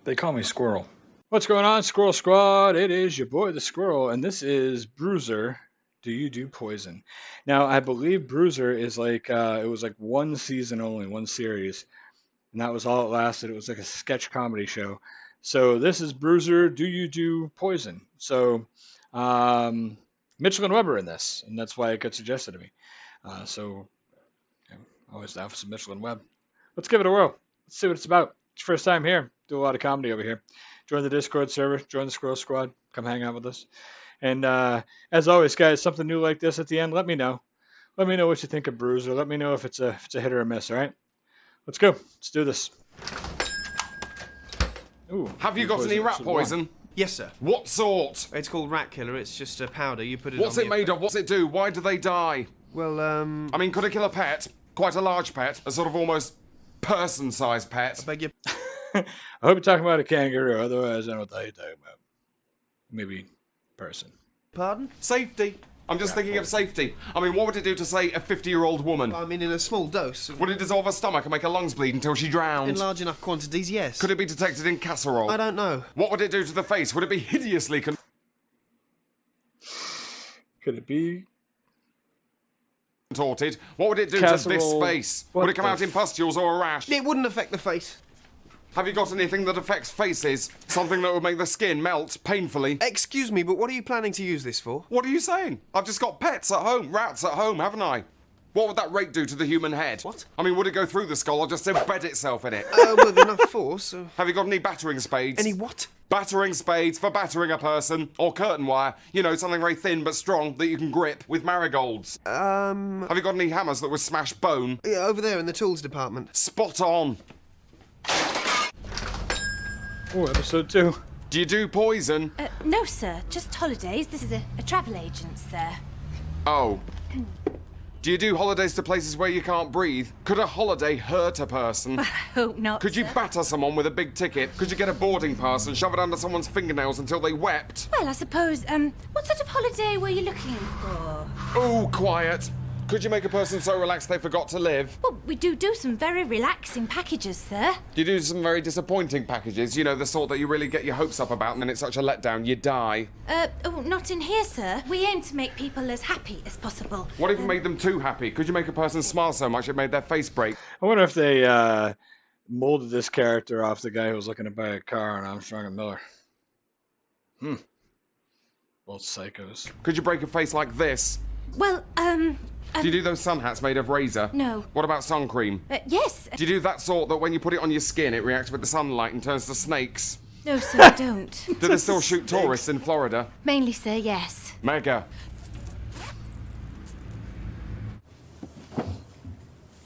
They call me Squirrel. What's going on, Squirrel Squad? It is your boy, the Squirrel, and this is Bruiser. Do you do poison? Now, I believe Bruiser is like, it was like one season only, one series, and that was all it lasted. It was like a sketch comedy show. So this is Bruiser. Do you do poison? So Mitchell and Webb are in this, and that's why it got suggested to me. So yeah, always down for some Mitchell and Webb. Let's give it a whirl. Let's see what it's about. It's your first time here. Do a lot of comedy over here. Join the Discord server. Join the Squirrel Squad. Come hang out with us. And as always, guys, something new like this at the end, let me know. Let me know what you think of Bruiser. Let me know if it's a hit or a miss, all right? Let's go. Let's do this. Ooh, have you got any rat poison? Yes, sir. What sort? It's called rat killer. It's just a powder. You put it What's on it made of? What's it do? Why do they die? Well, I mean, could it kill a pet? Quite a large pet? A sort of almost person-sized pet? I beg your... I hope you're talking about a kangaroo. Otherwise, I don't know what the hell you're talking about. Maybe person. Pardon? Safety. I'm just thinking of safety. I mean, what would it do to, say, a 50-year-old woman? I mean, in a small dose. Would it dissolve her stomach and make her lungs bleed until she drowned? In large enough quantities, yes. Could it be detected in casserole? I don't know. What would it do to the face? Would it be hideously Could it be contorted? What would it do casserole? to this face? What Would it come the out in pustules or a rash? It wouldn't affect the face. Have you got anything that affects faces? Something that would make the skin melt painfully? Excuse me, but what are you planning to use this for? What are you saying? I've just got pets at home, rats at home, haven't I? What would that rake do to the human head? What? I mean, would it go through the skull or just embed itself in it? With enough force. Have you got any battering spades? Any what? Battering spades for battering a person, or curtain wire. You know, something very thin but strong that you can grip with marigolds. Have you got any hammers that would smash bone? Yeah, over there in the tools department. Spot on. Oh, episode 2. Do you do poison? No, sir. Just holidays. This is a travel agent, sir. Oh. Do you do holidays to places where you can't breathe? Could a holiday hurt a person? I hope not. Could you sir. batter someone with a big ticket? Could you get a boarding pass and shove it under someone's fingernails until they wept? Well, I suppose. What sort of holiday were you looking for? Oh, quiet. Could you make a person so relaxed they forgot to live? Well, we do some very relaxing packages, sir. Do you do some very disappointing packages? You know, the sort that you really get your hopes up about and then it's such a letdown, you die. Oh, not in here, sir. We aim to make people as happy as possible. What if you made them too happy? Could you make a person smile so much it made their face break? I wonder if they molded this character off the guy who was looking to buy a car on Armstrong and Miller. Both psychos. Could you break a face like this? Well, Do you do those sun hats made of razor? No. What about sun cream? Yes. Do you do that sort that when you put it on your skin it reacts with the sunlight and turns to snakes? No, sir, I don't. Do they still shoot tourists in Florida? Mainly, sir, yes. Mega.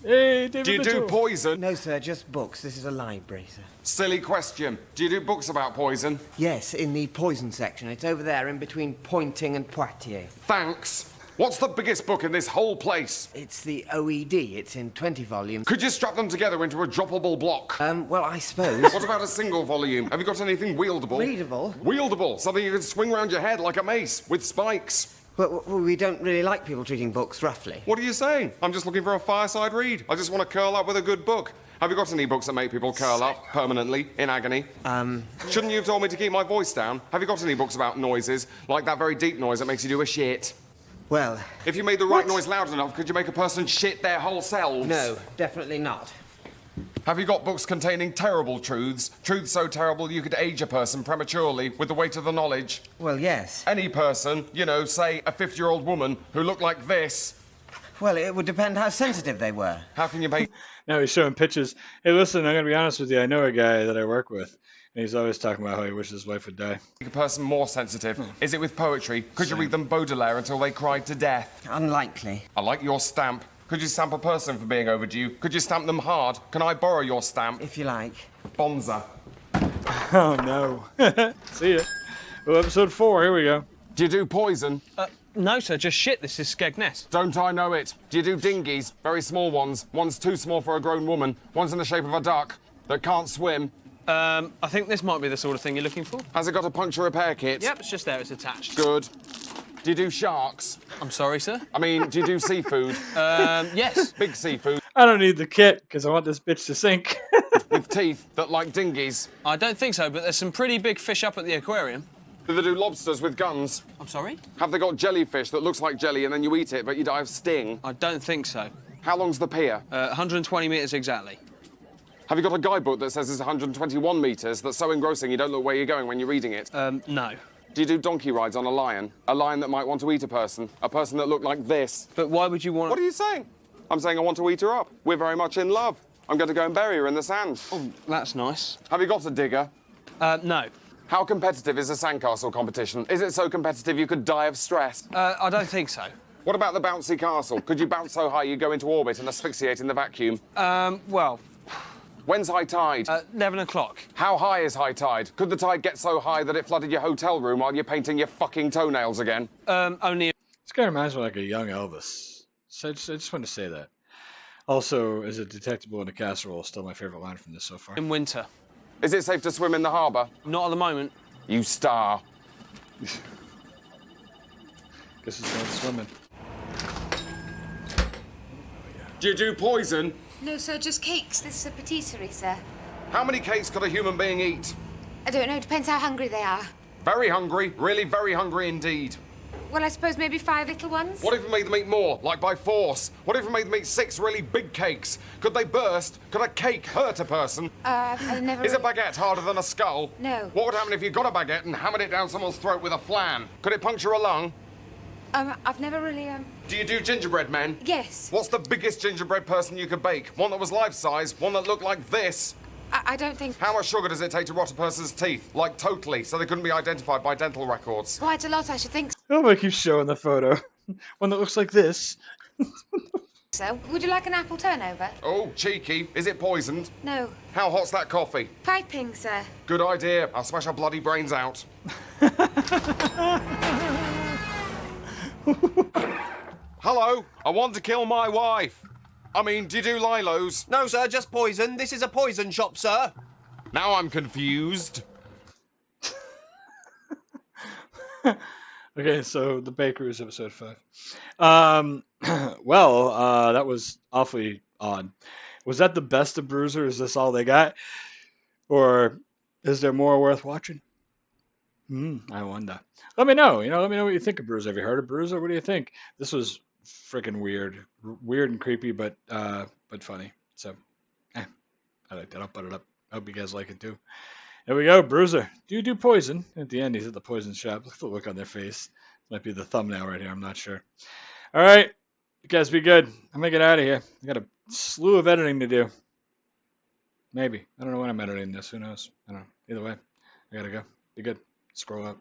Hey, David Do you Mitchell. do poison? No, sir, just books. This is a library, sir. Silly question. Do you do books about poison? Yes, in the poison section. It's over there in between Pointing and Poitiers. Thanks. What's the biggest book in this whole place? It's the OED. It's in 20 volumes. Could you strap them together into a droppable block? Well, I suppose. What about a single volume? Have you got anything wieldable? Readable? Wieldable. Something you can swing around your head like a mace, with spikes. Well, we don't really like people treating books roughly. What are you saying? I'm just looking for a fireside read. I just want to curl up with a good book. Have you got any books that make people curl up permanently, in agony? Shouldn't you have told me to keep my voice down? Have you got any books about noises? Like that very deep noise that makes you do a shit? Well, If you made the right noise loud enough, could you make a person shit their whole selves? no, definitely not. Have you got books containing terrible truths? Truths so terrible you could age a person prematurely with the weight of the knowledge? Well, yes. Any person, you know, say a 50-year-old woman who looked like this. Well, it would depend how sensitive they were. How can you make... Now he's showing pictures. Hey, listen, I'm going to be honest with you. I know a guy that I work with, and he's always talking about how he wishes his wife would die. Make a person more sensitive? Is it with poetry? Could you read them Baudelaire until they cried to death? Unlikely. I like your stamp. Could you stamp a person for being overdue? Could you stamp them hard? Can I borrow your stamp? If you like. Bonza. Oh, no. See ya. Well, episode 4, here we go. Do you do poison? No, sir, just shit. This is Skegness. Don't I know it? Do you do dinghies? Very small ones. One's too small for a grown woman. One's in the shape of a duck that can't swim. I think this might be the sort of thing you're looking for. Has it got a puncture repair kit? Yep, it's just there. It's attached. Good. Do you do sharks? I'm sorry, sir. I mean, do you do seafood? Yes. Big seafood. I don't need the kit, because I want this bitch to sink. with teeth that like dinghies? I don't think so, but there's some pretty big fish up at the aquarium. Do they do lobsters with guns? I'm sorry? Have they got jellyfish that looks like jelly and then you eat it but you die of sting? I don't think so. How long's the pier? 120 metres exactly. Have you got a guidebook that says it's 121 metres that's so engrossing you don't look where you're going when you're reading it? No. Do you do donkey rides on a lion? A lion that might want to eat a person that looked like this? But why would you want... What are you saying? I'm saying I want to eat her up. We're very much in love. I'm going to go and bury her in the sand. Oh, that's nice. Have you got a digger? No. How competitive is a sandcastle competition? Is it so competitive you could die of stress? I don't think so. What about the bouncy castle? Could you bounce so high you go into orbit and asphyxiate in the vacuum? Well, When's high tide? 11 o'clock. How high is high tide? Could the tide get so high that it flooded your hotel room while you're painting your fucking toenails again? Only... This guy reminds me of like a young Elvis. So I just wanted to say that. Also, is it detectable in a casserole? Still my favorite line from this so far. in winter. Is it safe to swim in the harbour? Not at the moment. You star. Guess it's going swimming. Do you do poison? No, sir, just cakes. This is a patisserie, sir. How many cakes could a human being eat? I don't know, depends how hungry they are. Very hungry, really very hungry indeed. Well, I suppose maybe 5 little ones? What if we made them eat more, like by force? What if we made them eat 6 really big cakes? Could they burst? Could a cake hurt a person? I never... Is a baguette harder than a skull? No. What would happen if you got a baguette and hammered it down someone's throat with a flan? Could it puncture a lung? I've never really, Do you do gingerbread men? Yes. What's the biggest gingerbread person you could bake? One that was life-size, one that looked like this? I don't think... How much sugar does it take to rot a person's teeth? Like totally, so they couldn't be identified by dental records. Quite a lot, I should think Oh, I keep showing the photo. One that looks like this. so. Would you like an apple turnover? Oh, cheeky. Is it poisoned? No. How hot's that coffee? Piping, sir. Good idea. I'll smash our bloody brains out. Hello, I want to kill my wife. I mean, do you do Lilos? No, sir, just poison. This is a poison shop, sir. Now I'm confused. Okay, so the Bakery is episode 5. Well, that was awfully odd. Was that the best of Bruiser? Is this all they got? Or is there more worth watching? I wonder. Let me know. Let me know what you think of Bruiser. Have you heard of Bruiser? What do you think? This was freaking weird and creepy, but funny. So, I like that. I'll put it up. I hope you guys like it too. There we go, Bruiser. Do you do poison? At the end, he's at the poison shop. Look at the look on their face. Might be the thumbnail right here. I'm not sure. All right, you guys be good. I'm gonna get out of here. I got a slew of editing to do. Maybe. I don't know when I'm editing this. Who knows? I don't know. Either way, I gotta go. Be good. Scroll up.